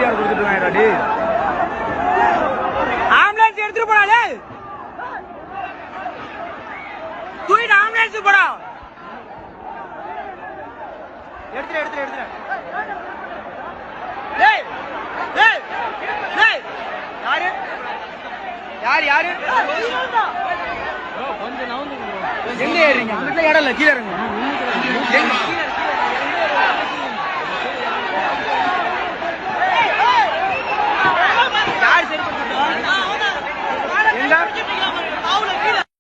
CPR கொடுத்துட்டு ambulance எடுத்துட்டு போறாளே தூக்கிட்டு ஆம்புலன்ஸ் போடா எடுத்துரு யாரு கொஞ்சம் எங்க ஏறீங்க? இடம் இல்ல, கீழே இருங்க.